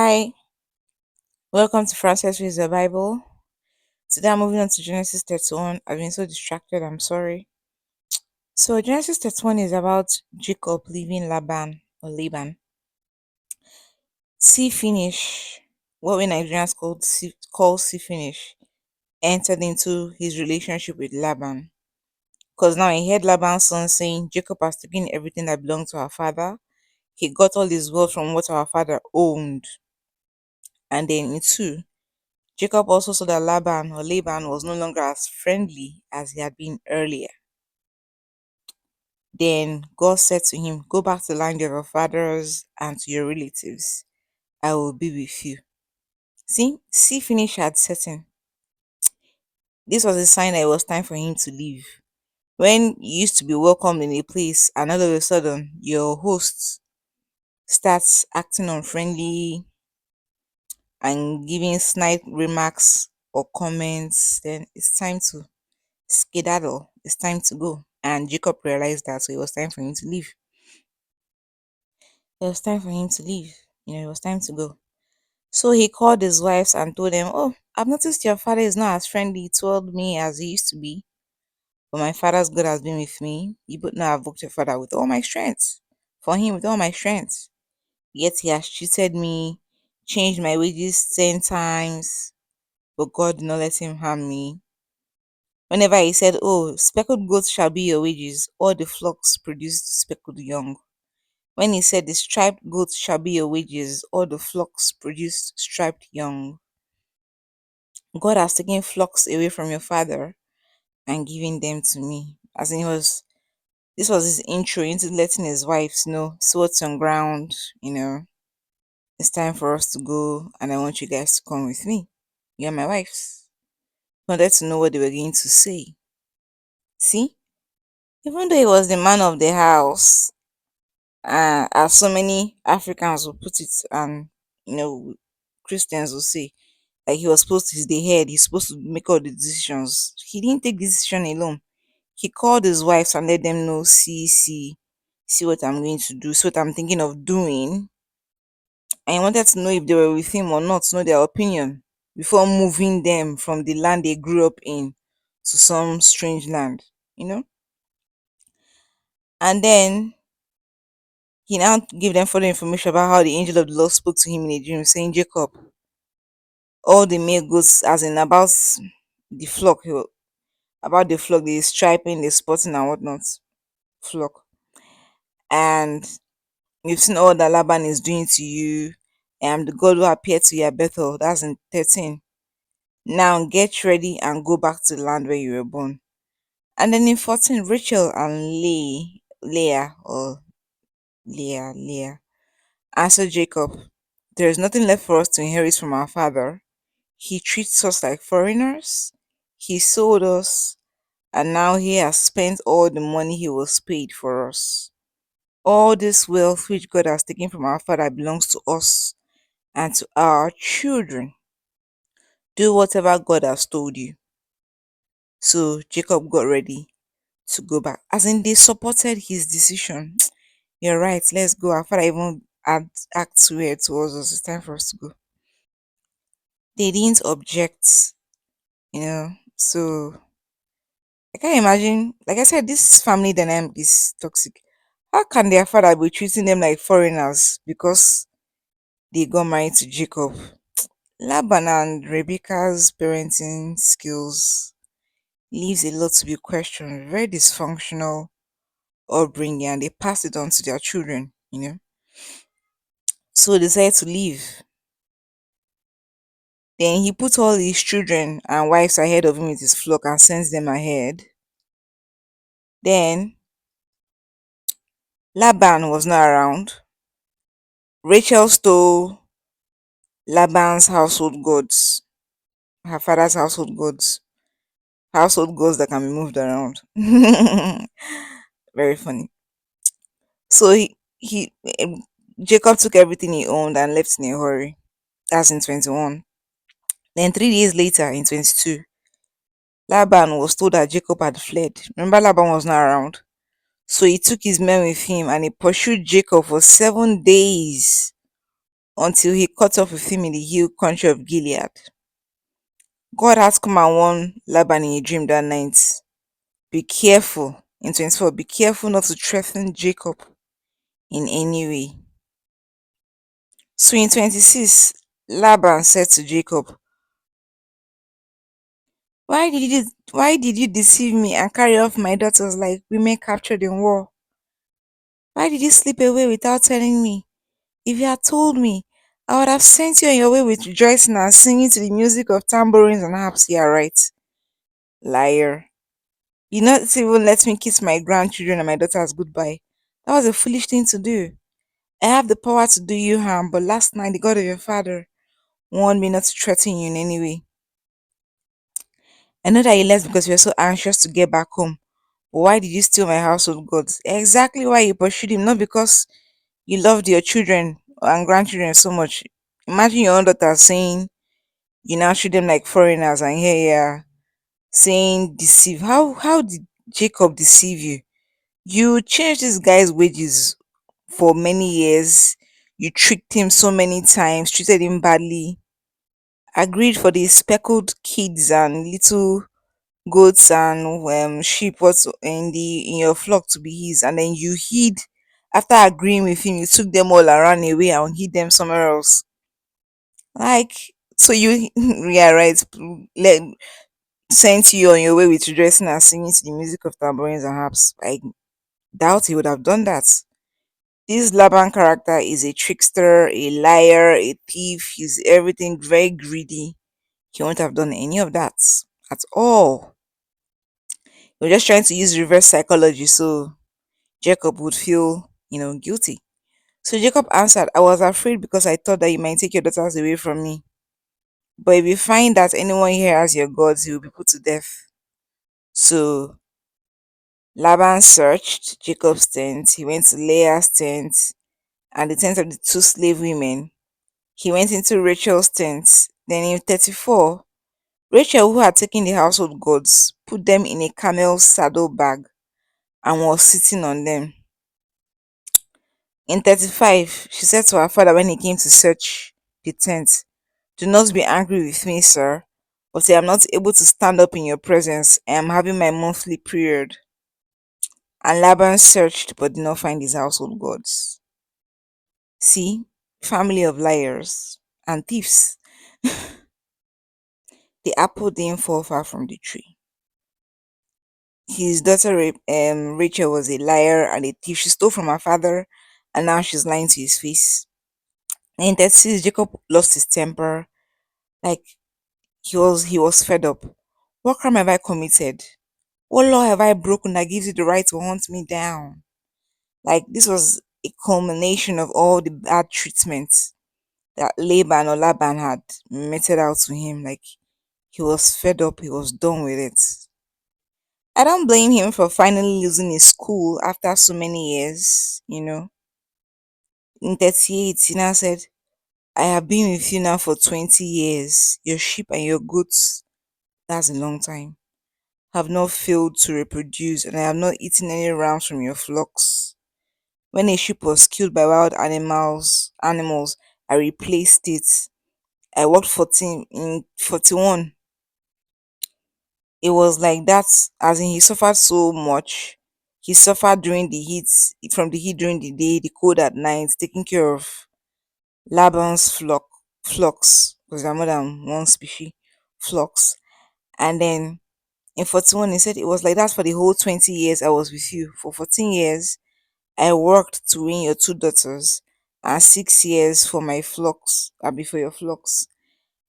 Hi, welcome to Frances Reads the Bible. Today I'm moving on to Genesis 31. I've been so distracted, I'm sorry. So, Genesis 31 is about Jacob leaving Laban. See finish, what we Nigerians call see finish, entered into his relationship with Laban. Because now he heard Laban's son saying, Jacob has taken everything that belonged to our father. He got all his wealth from what our father owned. And then in two, Jacob also saw that Laban was no longer as friendly as he had been earlier. Then God said to him, go back to the land of your fathers and to your relatives. I will be with you. See finish had setting. This was a sign that it was time for him to leave. When you used to be welcomed in a place and all of a sudden your host starts acting unfriendly and giving snide remarks or comments, then it's time to skedaddle. It's time to go. And Jacob realized that, so it was time for him to leave. It was time for him to leave. It was time to go. So he called his wives and told them, oh, I've noticed your father is not as friendly toward me as he used to be. But my father's God has been with me. You both know I've worked your father with all my strength. For him, with all my strength. Yet he has cheated me, changed my wages 10 times, but God did not let him harm me. Whenever he said, oh, speckled goats shall be your wages, all the flocks produced speckled young. When he said, the striped goats shall be your wages, all the flocks produced striped young. God has taken flocks away from your father and given them to me. As in, this was his intro into letting his wives know, see what's on ground, it's time for us to go, and I want you guys to come with me. You're my wives. Wanted to know what they were going to say. See, even though he was the man of the house, as so many Africans will put it, and you know, Christians will say, like he was supposed to, he's the head, he's supposed to make all the decisions. He didn't take decision alone. He called his wives and let them know, see what I'm going to do, see what I'm thinking of doing. And he wanted to know if they were with him or not, to know their opinion before moving them from the land they grew up in to some strange land, you know? And then he now gave them further information about how the angel of the Lord spoke to him in a dream, saying, Jacob, all the male goats, as in the flock, about the flock, the striping, the spotting, and whatnot, flock. And you've seen all that Laban is doing to you. I am the God who appeared to you at Bethel. That's in 13. Now get ready and go back to the land where you were born. And then in 14, Rachel and Leah answered Jacob, there is nothing left for us to inherit from our father. He treats us like foreigners. He sold us, and now he has spent all the money he was paid for us. All this wealth which God has taken from our father belongs to us and to our children. Do whatever God has told you. So Jacob got ready to go back. As in, they supported his decision. You're right, let's go. Our father even act weird towards us. It's time for us to go. They didn't object, So I can't imagine, like I said, this family dynamic is toxic. How can their father be treating them like foreigners because they got married to Jacob? Laban and Rebecca's parenting skills leaves a lot to be questioned. Very dysfunctional upbringing, and they pass it on to their children. So they decided to leave. Then he put all his children and wives ahead of him with his flock and sends them ahead. Then Laban was not around. Rachel stole Laban's household goods, her father's household gods that can be moved around. Very funny. So Jacob took everything he owned and left in a hurry. That's in 21. Then 3 days later, in 22, Laban was told that Jacob had fled. Remember, Laban was not around. So he took his men with him and he pursued Jacob for 7 days until he caught up with him in the hill country of Gilead. God had come and warned Laban in a dream that night. Be careful, in 24, be careful not to threaten Jacob in any way. So in 26, Laban said to Jacob, why did you deceive me and carry off my daughters like women captured in war? Why did you slip away without telling me? If you had told me, I would have sent you on your way with rejoicing and singing to the music of tambourines and harps. Yeah, right. Liar. You not even let me kiss my grandchildren and my daughters goodbye. That was a foolish thing to do. I have the power to do you harm, but last night the God of your father warned me not to threaten you in any way. I know that you left because you were so anxious to get back home. But why did you steal my household goods? Exactly why you pursued him, not because you loved your children and grandchildren so much. Imagine your own daughter saying you now treat them like foreigners, and here you are saying deceive. How did Jacob deceive you? You changed this guy's wages for many years. You tricked him so many times, treated him badly, agreed for the speckled kids and little goats and sheep what's in your flock to be his, and then you hid after agreeing with him. You took them all around away and hid them somewhere else. Like, so you yeah, right. Let sent you on your way with rejoicing and singing to the music of tambourines and harps. I doubt he would have done that. This Laban character is a trickster, a liar, a thief. He's everything, very greedy. He won't have done any of that at all. He was just trying to use reverse psychology so Jacob would feel, guilty. So Jacob answered, I was afraid because I thought that you might take your daughters away from me. But if you find that anyone here has your gods, he will be put to death. So Laban searched Jacob's tent. He went to Leah's tent and the tent of the two slave women. He went into Rachel's tent. Then in 34, Rachel, who had taken the household gods, put them in a camel's saddle bag and was sitting on them. In 35, she said to her father when he came to search the tent, do not be angry with me, sir, but I am not able to stand up in your presence. I am having my monthly period. And Laban searched but did not find his household gods. See, family of liars and thieves. The apple didn't fall far from the tree. His daughter Rachel was a liar and a thief. She stole from her father and now she's lying to his face. And in 36, Jacob lost his temper. Like he was fed up. What crime have I committed? What law have I broken that gives you the right to hunt me down? Like this was a culmination of all the bad treatment that Laban had meted out to him. Like he was fed up, he was done with it. I don't blame him for finally losing his cool after so many years. In 38, he now said, I have been with you now for 20 years. Your sheep and your goats, that's a long time, have not failed to reproduce, and I have not eaten any rams from your flocks. When a sheep was killed by wild animals, I replaced it. I worked 14 in 41. It was like that, as in he suffered so much. He suffered during the heat, from the heat during the day, the cold at night, taking care of Laban's flocks, because there are more than one species, flocks. And then in 41, he said it was like that for the whole 20 years I was with you. For 14 years, I worked to win your two daughters, and 6 years for my flocks, and before your flocks.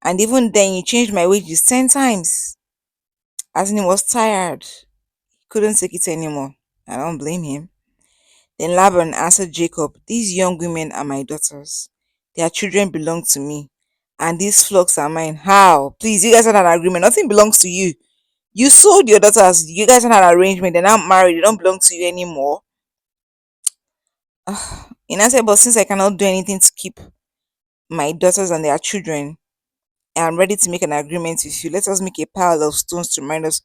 And even then, you changed my wages 10 times. As in, he was tired. Couldn't take it anymore. I don't blame him. Then Laban answered Jacob, these young women are my daughters. Their children belong to me. And these flocks are mine. How? Please, you guys had an agreement. Nothing belongs to you. You sold your daughters. You guys had an arrangement. They're not married. They don't belong to you anymore. In answer, but since I cannot do anything to keep my daughters and their children, I am ready to make an agreement with you. Let us make a pile of stones to remind us.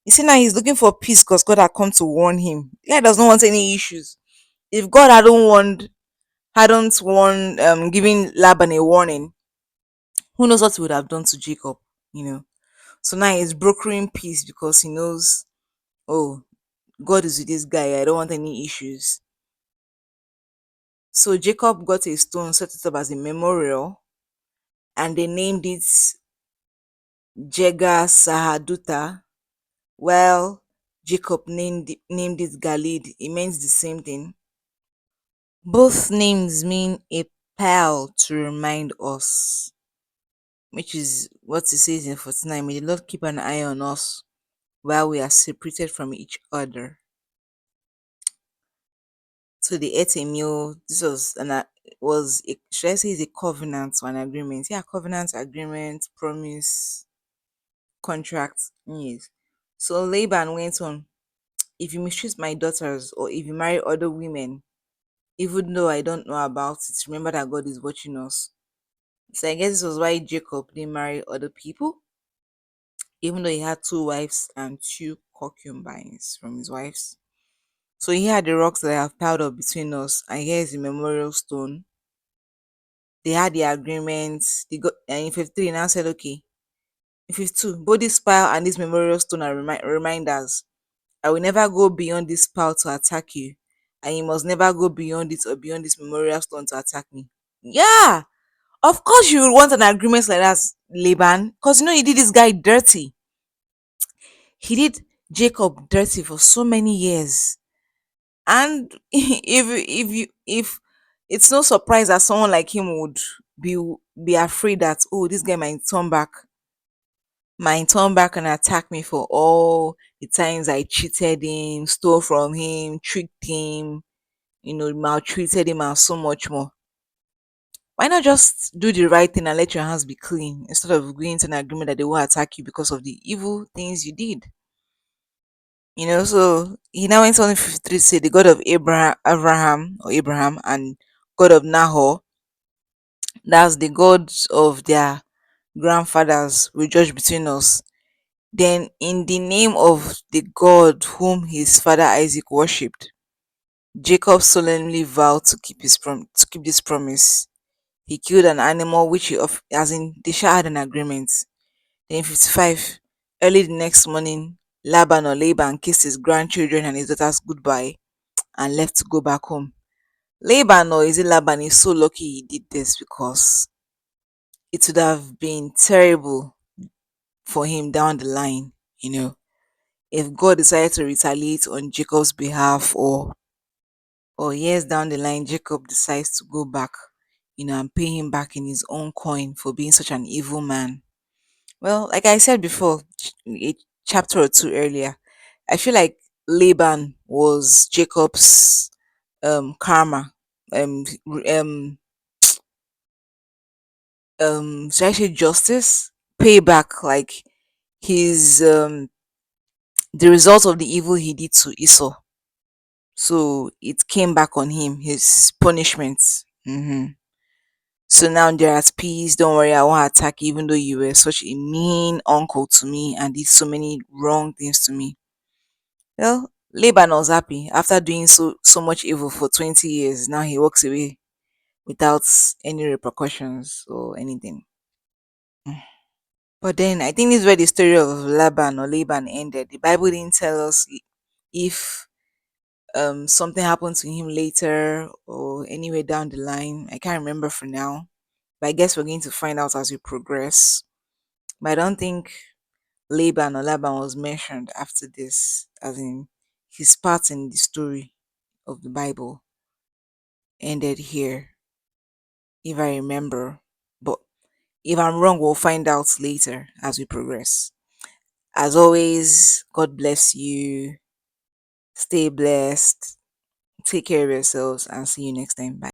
You see, now he's looking for peace because God had come to warn him. The guy does not want any issues. If God hadn't warned hadn't warned, giving Laban a warning, who knows what he would have done to Jacob, you know. So now he's brokering peace because he knows, oh, God is with this guy. I don't want any issues. So Jacob got a stone, set it up as a memorial, and they named it Jega Sahaduta. Well, Jacob named it Galid. It means the same thing. Both names mean a pearl to remind us, which is what it says in 49. May the Lord keep an eye on us while we are separated from each other. So they ate a meal. This was should I say is a covenant or an agreement? Yeah, covenant, agreement, promise, contract. Yes. So Laban went on, if you mistreat my daughters or if you marry other women, even though I don't know about it, remember that God is watching us. So I guess this was why Jacob didn't marry other people, even though he had two wives and two concubines from his wives. So he had the rocks that I have piled up between us, and here is the memorial stone. They had the agreement. They got, and in 53 now said, okay, in 52, both this pile and this memorial stone are reminders. I will never go beyond this pile to attack you, and you must never go beyond it or beyond this memorial stone to attack me. Yeah, of course you would want an agreement like that, Laban, because you know you did this guy dirty. He did Jacob dirty for so many years, and if it's no surprise that someone like him would be be afraid that, oh, this guy might turn back and attack me for all the times I cheated him, stole from him, tricked him, maltreated him, and so much more. Why not just do the right thing and let your hands be clean instead of going into an agreement that they will attack you because of the evil things you did? So he now went on in 53 to say, the God of Abraham and God of Nahor, that's the gods of their grandfathers, will judge between us. Then, in the name of the God whom his father Isaac worshipped, Jacob solemnly vowed to keep this promise. He killed an animal which as in they shall had an agreement. Then in 55, early the next morning, Laban kissed his grandchildren and his daughters goodbye and left to go back home. Laban, or is it Laban, is so lucky he did this because it would have been terrible for him down the line, you know, if God decided to retaliate on Jacob's behalf, or years down the line Jacob decides to go back, and pay him back in his own coin for being such an evil man. Well, like I said before, a chapter or two earlier, I feel like Laban was Jacob's karma. Should I say justice? Payback, like his the result of the evil he did to Esau. So it came back on him, his punishment. So now they're at peace. Don't worry, I won't attack you, even though you were such a mean uncle to me and did so many wrong things to me. Well, Laban was happy after doing so much evil for 20 years. Now he walks away without any repercussions or anything. Mm. But then I think this is where the story of Laban ended. The Bible didn't tell us if something happened to him later or anywhere down the line. I can't remember for now. But I guess we're going to find out as we progress. But I don't think Laban was mentioned after this, as in his part in the story of the Bible ended here, if I remember. But if I'm wrong, we'll find out later as we progress. As always, God bless you. Stay blessed. Take care of yourselves and see you next time. Bye.